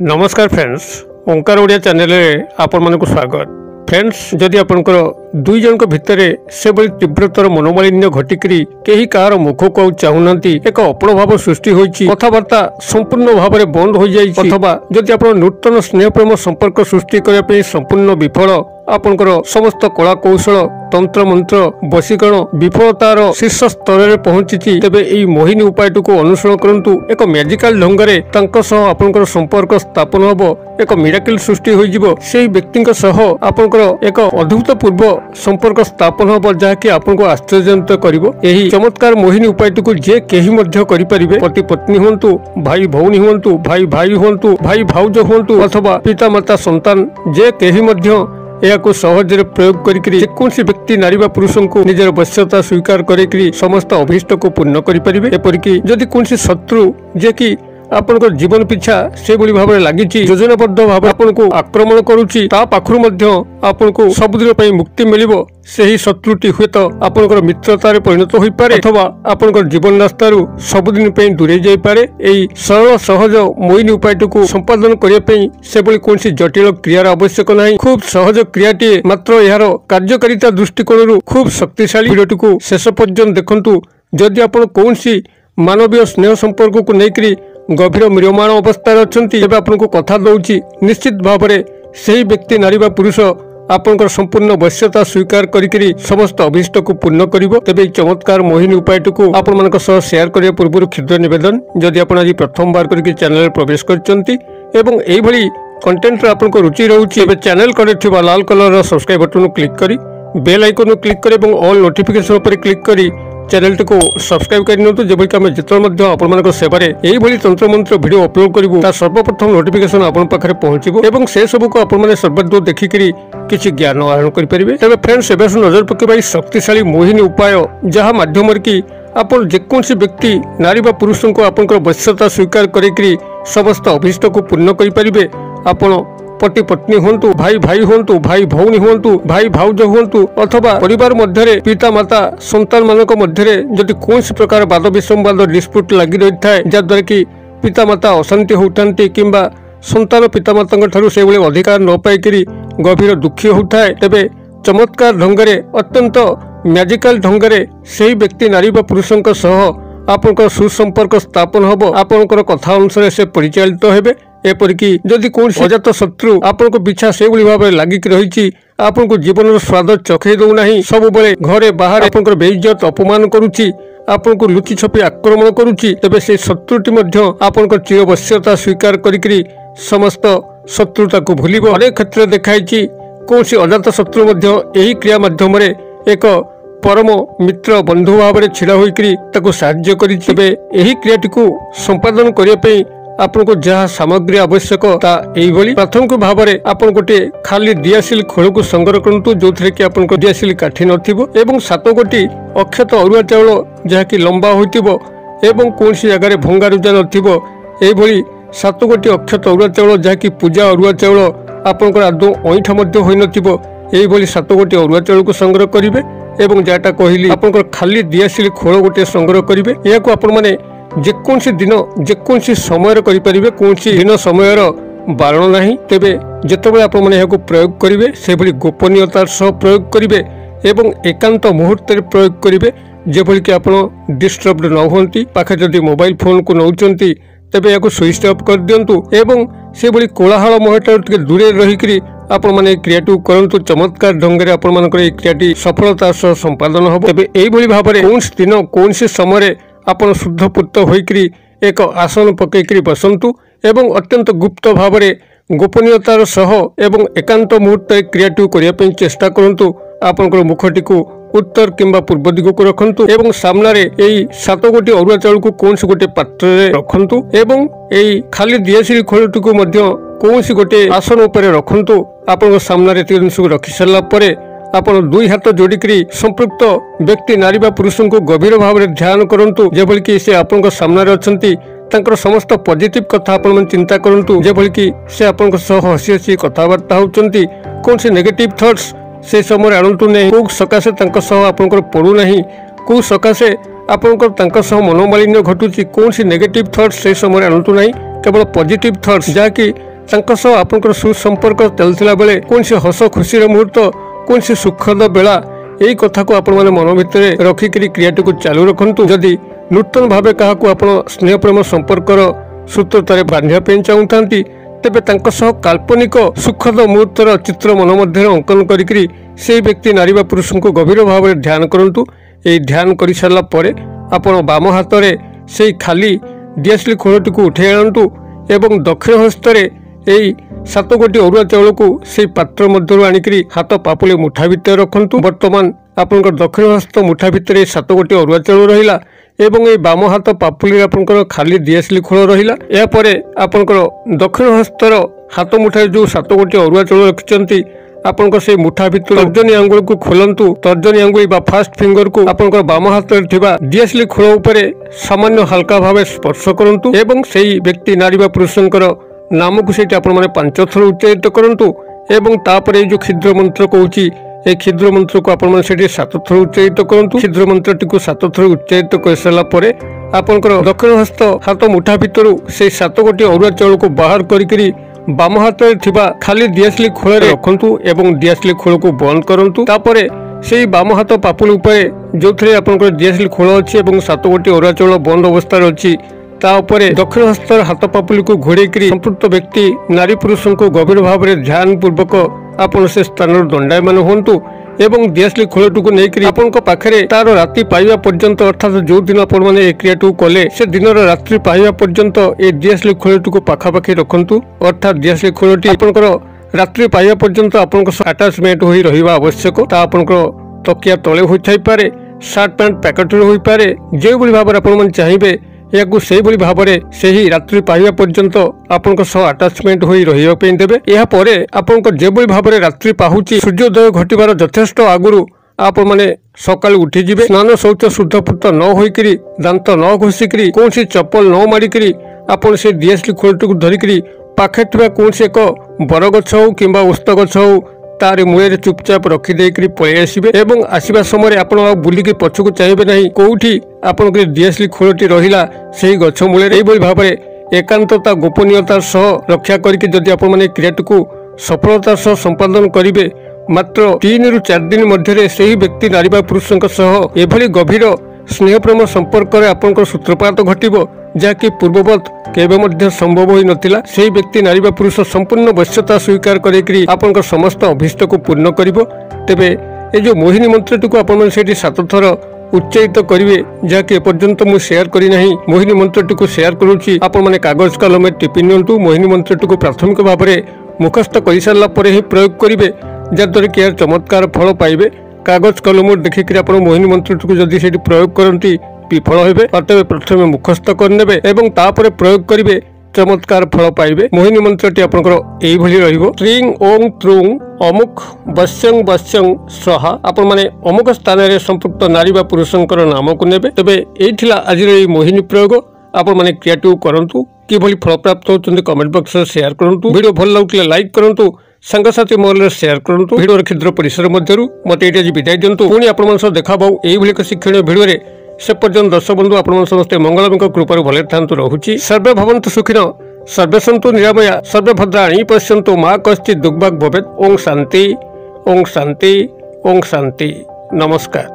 नमस्कार फ्रेंड्स, ओंकार ओडिया चैनल आपण मानक स्वागत। फ्रेंड्स, जदि आपनकर दुई जन भितर से बड़ी तीव्रतर मनोमालिन्य घटिकी कहीं कहार मुख को चाहूना एक अपण भाव सृष्टि होती, कथबार्ता संपूर्ण भाव में बंद हो जाए, अथवा जदि आप नूतन स्नेह प्रेम संपर्क सृष्टि करने संपूर्ण विफल, आपनकर समस्त कला कौशल तंत्र मंत्र वशीकरण विफलतार शीर्ष स्तर में पहुंची, तेबे एई मोहिनी उपाय को अनुसरण करंतु। एक मैजिकल ढंग से आपनकर संपर्क स्थापन हबो, एक मिराकिल सृष्टि होइजिबो। सेही व्यक्ति आपनकर एक अद्भुतपूर्व संपर्क स्थापन हबो, जहाँकि आपनको आश्चर्यजनक करिवो। एही चमत्कार मोहिनी उपाय को जे केही मध्य करि परिबे, पति पत्नी हुंतु, भाई भौणी हुंतु, भाई भाई हुंतु, भाई भाउज हुंतु, अथवा पिता माता संतान, जे केही मध्य को सहज प्रयोग करी जेकोसी व्यक्ति नारी बा पुरुष को निजर वश्यता स्वीकार करी समस्त अभीष्ट को पूर्ण करें। एपरिक जदि कौन शत्रु जे कि आपन जीवन पिछा से भाव में लगी योजनाबद्ध भाव आपन को आक्रमण करुच्ची, आपन को सबुदिन मुक्ति मिल से शत्रुटी हुए तो आपन मित्रतार परिणत हो पारे, अथवा आपन जीवन रास्तार सबुदिन दूरे जाई पारे। एई सरल सहज मोहिनी उपाय को संपादन करने से कौन जटिल क्रियार आवश्यक नहीं। खूब सहज क्रियाटी मात्र यार कार्यकारिता दृष्टिकोण खूब शक्तिशाली। वीडियोटी को शेष पर्यंत देखंतु। जदि आपन कौन मानवीय स्नेह संपर्क को लेकर गभीर म्रियमाण अवस्था अच्छा आपको कथा दौची, निश्चित भाव में सही व्यक्ति नारी बा पुरुष आपन संपूर्ण वश्यता स्वीकार करी समस्त अभीष्ट को पूर्ण करिवो। तेबे चमत्कार मोहिनी उपाय को आपण मानक सह शेयर करने पूर्व क्षुद्र निवेदन, जदि आपण आज प्रथम बार करके चैनल प्रवेश करचंती एवं एई भली कंटेंट आपनको रुचि रहउची, एबे चैनल करे थिबा लाल कलर सब्सक्राइब बटन क्लिक करी बेल आइकन क्लिक करी एवं ऑल नोटिफिकेशन पर क्लिक करी चैनल को सब्सक्राइब करनियंतु, जेबोली आम जिते आपण सेवार यही तंत्र मंत्र वीडियो अपलोड करूँ ता सर्वप्रथम नोटिफिकेशन आपण पाखे पहुंचो एवं से सब को आपण सर्वदूर देखिकी किसी ज्ञान आहरण करेंगे। तेज फ्रेंड्स, एवं नजर पकेबा शक्तिशाली मोहिनी उपाय जहाँ माध्यम कि आपन जेकोसी व्यक्ति नारी बा पुरुष को आपन वश्यता स्वीकार करी समस्त अभीष्ट को पूर्ण करें। आपन पति पत्नी हुंतु, भाई भाई हुंतु, भाई भौणी हुंतु, भाई भाउज हुंतु, अथवा परिवार मध्य पिता माता संतान मानक मध्य जदि कौन प्रकार वाद विसंवाद डिस्प्यूट लगी रही है, जहाद्वारा कि पिता माता अशांति होती किंबा संतान पिता माता से अधिकार न पाई गभीर दुखी होता है, तेबे चमत्कार ढंग अत्यंत मैजिकल ढंग से व्यक्ति नारी बा पुरुष आपन सुसंपर्क स्थापन हम, आपनकर कथा अनुसार से परिचालित हेबे। एपरिक जदि कौन अजात शत्रु आपन को पिछा से भाव में लगिक रही आपन को जीवन स्वाद चखे दौना, सब बेले घरे बाहर आपन बेइज्जत अपमान करुच्ची, आपन को लुचि छपी आक्रमण करुच्ची, तेबे से शत्रुटी आपन चिरवश्यता स्वीकार करी समस्त शत्रुता को भूलिब। अनेक क्षेत्र देखाई कौन अजात शत्रु यही क्रिया माध्यम एक परम मित्र बंधु भाव में छिड़ा होकर साहाय्य करी। यही क्रियाटी को संपादन करने आपन को जहाँ सामग्री आवश्यक प्राथमिक भाव में आपन गोटे खाली दियासिल खोल को संग्रह करंतु, जो थे कि आपन दियासिल काठी नथिबो एवं 7 गोटी अक्षत अरुआ चाउल जहाँकि लंबा होइतिबो एवं कौन जगह भंगा रुजा नथिबो, एई भली 7 गोटी अक्षत अरुआ चाउल जहाँकि पूजा अरुआ चाउल आपन आदौ अईठा मध्य होई नथिबो, एई भली 7 गोटी अरुआ चाउल को संग्रह करिवे एवं जाटा कहली आपन खाली दियासिल खोल गोटे संग्रह करिवे। यह आपण माने जेकोसी दिन जेकोसी समय करें, कौन दिन समय बारण नहीं। तेबे जितेबाला आप प्रयोग करेंगे से भली गोपनीयतार सह प्रयोग करेंगे एवं एकांत मुहूर्त प्रयोग करेंगे, जेभली कि आप डिस्टर्ब न होती। पाखे जदि मोबाइल फोन को नौचंती तेबे या स्विच ऑफ कर दिंतु एवं से भली कोलाहल महटा दूरे रही आपण माने क्रियाटी करंतु। चमत्कार ढंग से आपण मानकर क्रियाटी सफलता सह संपादन हम। तेबे एई भली भाव में कौन दिन कौन समय आपन शुद्धपुत होइकरी एक आसन पकईकरी बसंतु एवं अत्यंत गुप्त भाव में गोपनीयतार सह एवं एकांत मुहूर्त क्रियाटी करने चेष्टा करंतु। आपनकर मुखटी को उत्तर किंबा पूर्व दिग को रखंतु एवं सामने यही 7 गोटी अरुआ चाउल को कौन गोटे पात्र रखंतु एवं यही खाली दियासिल खोलटी को कौन गोटे आसन उपर रखंतु। आपन सामने जिनस रखी सारा पर आपन 2 हाथ जोड़िकी संपृक्त व्यक्ति नारी बा पुरुष को गभीर भाव में ध्यान करंतु, जेभली कि से आपन सामने अछंती तांकर समस्त पॉजिटिव कथा आपण चिंता करंतु, जेभली कि से आपन सह हसी हसी कथबार्ता होचंती। कौन से नेगेटिव थॉट्स से समय आणंतु नहीं, को सकाशे तांकर सह आपन पड़ू नहीं, को सकाशे आपंकर मनोमालिन्य घटुची कौन नेगेटिव थॉट्स से समय आनतु ना केवल पॉजिटिव थॉट्स जहाँकि आपंकर सुसंपर्क चलता बेले कौन हस खुशी मुहूर्त कौन सुखद बेला यही कथा को आपण मन भितर रखिक क्रियाटी को चालू रखु। जदि नूतन भाव क्या स्नेह प्रेम संपर्कर सूत्रतार बांधा चाहूता तेबे काल्पनिक सुखद मुहूर्तर चित्र मन मध्य अंकन करी से व्यक्ति नारी बा पुरुष को गभीर भाव में ध्यान करूँ। ये ध्यान कर सारा आपण बाम हाथ में से खाली डीएसएल खोलटी को उठे आणतु एवं दक्षिण हस्तर यही 7 गोटी अरुआ चाउल को से पात्र मध्य आणिक हाथ पापुली मुठा भितर रखु। बर्तमान आपंकर दक्षिण हस्त मुठा भितर 7 गोटी अरुआ चाउल रहिला एवं ये बाम हाथ पापुली आपंकर खाली डीएसएल खोल रहिला। यापर आपंकर दक्षिण हस्तर हाथ मुठा जो 7 गोटी अरुआ चाउल रखिंट आपंकर से मुठा भितर तर्जनी आंगुल को खोलंतु। तर्जनी आंगुल बा फास्ट फिंगर को आपंकर बाम हाथ में थिबा डीएसएल खोल उपरे सामान्य हल्का भाव स्पर्श करंतु एवं सेही व्यक्ति नारी बा पुरुषंकर नाम को सेठी आपण माने 5 थर उच्चारित करंतु एवं तापरे जो क्षुद्र मंत्र कहूची ए क्षुद्र मंत्र को आपण माने सेठी 7 थर उच्चारित करंतु। क्षुद्र मंत्रटी को 7 थर उच्चारित कर सारा परे आपनकर दक्षिण हस्त हाथ मुठा भितरु से 7 गोटी अरुआ चाउल को बाहर करी बाम हाथ में थिबा खाली डीएसएल खोल रखंतु एवं डीएसएल खोल को बंद करंतु। तापरे से बाम हाथ पापुल उपरे जो थे आपनकर डीएसएल खोल अछि एवं 7 गोटी अरुआ चाउल बंद अवस्था अछि तापरे दक्षिण हस्तर हाथ पापुली को घोड़े संपृक्त व्यक्ति नारी पुरुष को गभीर भाव में ध्यान पूर्वक आपण से स्थान दंडायमान हुंतु एवं डीएसएल खोलटी को लेकर आपण पाखे तार राति पाइबा पर्यंत अर्थात जो दिन आपण मैंने ए क्रियाटी कले से दिन रात्रि पाइबा पर्यंत ए डीएसएल खोलटी को पाखापाखि रखु। अर्थात डीएसएल खोलटी आपंकर रात्रि पाइबा पर्यंत आपण आटाचमेंट हो रहा आवश्यक। आपंकर तकिया तले होई पारे सार्ट पैंट पैकेट हो पारे जो भाव में आपण चाहिए या भाव में से ही रात्रि पाइबा पर्यंत आपण आटाचमेंट हो रही देवे। यापर आपण जो भाव में रात्रि पाहुची सूर्योदय घटबार यथेष्ट आगुरी आपण मैंने सकाल उठीजे स्नान शौच शुद्धपुत न होकर दांत न घोषिक कौन चप्पल न मारिक आपण से डीएसएल खोलटी को धरिकी पाखे कौन एक बरगछ हो कि ओस्त गछ हो तार मूल चुपचाप रखिदेक पलि आसबे एवं आसवा समय आप बुलिक पछक चाहिए ना कौटी आप डीएसएल खोलटी रहा से गछ मूल भाव में एकांतता गोपनीयतार सह रक्षा करके जदि आप क्रियाटी को सफलतार सह संपादन करेंगे मात्र 3 ରୁ 4 दिन मध्य से ही व्यक्ति नारी बा पुरुषों सह एभली गभीर स्नेह प्रेम संपर्क में आपंकर सूत्रपात घटिबो जहाँकि पूर्ववत केबे मध्य संभव होई नथिला। से व्यक्ति नारी बा पुरुष संपूर्ण वश्यता स्वीकार करेकरी आपंकर समस्त अभिष्ट को पूर्ण करिबो। तेबे ए जो मोहिनी मंत्रटी को आपण सेठी 7 थर उच्चारित करेंगे जहाँकि एपर्यंत मुझे शेयर करना मोहिनी मंत्रटी को शेयर करुच्ची आपण मैंने कागज कलम टिपि नियंतु। मोहिनी मंत्रटी को प्राथमिक भाव में मुखस्थ कर सारा पर ही प्रयोग करेंगे जहाँद्वारा कि यार चमत्कार फल पाइबे। कागज कलम देखिक आप मोहिनी मंत्रटी को जदि से प्रयोग करती विफल होबे अतएव प्रथम मुखस्थ करने एवं तापर प्रयोग करेंगे चमत्कार फल पाइबे। मोहिनी मंत्रटी आपनकर एई भली रहिबो ट्रिंग ओं त्रुंग अमुक बस्यं बस्यं स्वाहा। आपण माने अमुक स्थान रे संपृक्त नारी बा पुरुषंकर नाम को नेबे। तबे एइथिला आजिर एई मोहिनी प्रयोग आपण माने क्रिएटिव करंतु कि भली फल प्राप्त होचंदी कमेंट बॉक्स रे शेयर करंतु। वीडियो भल लागले लाइक करंतु संगसाथी मोहल्ले शेयर करंतु। वीडियो क्षुद्र परिसर मध्यरु मते एटा जी विदाय दियंतु। पुणी आपण मन देखा बाउ एई भली एक शिक्षणीय वीडियो रे से पर्यंत दर्शक बंधु आपण समस्त मंगलमय कृपा भले थांतु रहुची। सर्वे भवन्तु सुखिनो सर्वे सन्तु निरामया सर्वे भद्राणि पश्यन्तु मा कश्चित् दुर्भाग् भवेत्। ओम शांति ओम शांति ओम शांति। नमस्कार।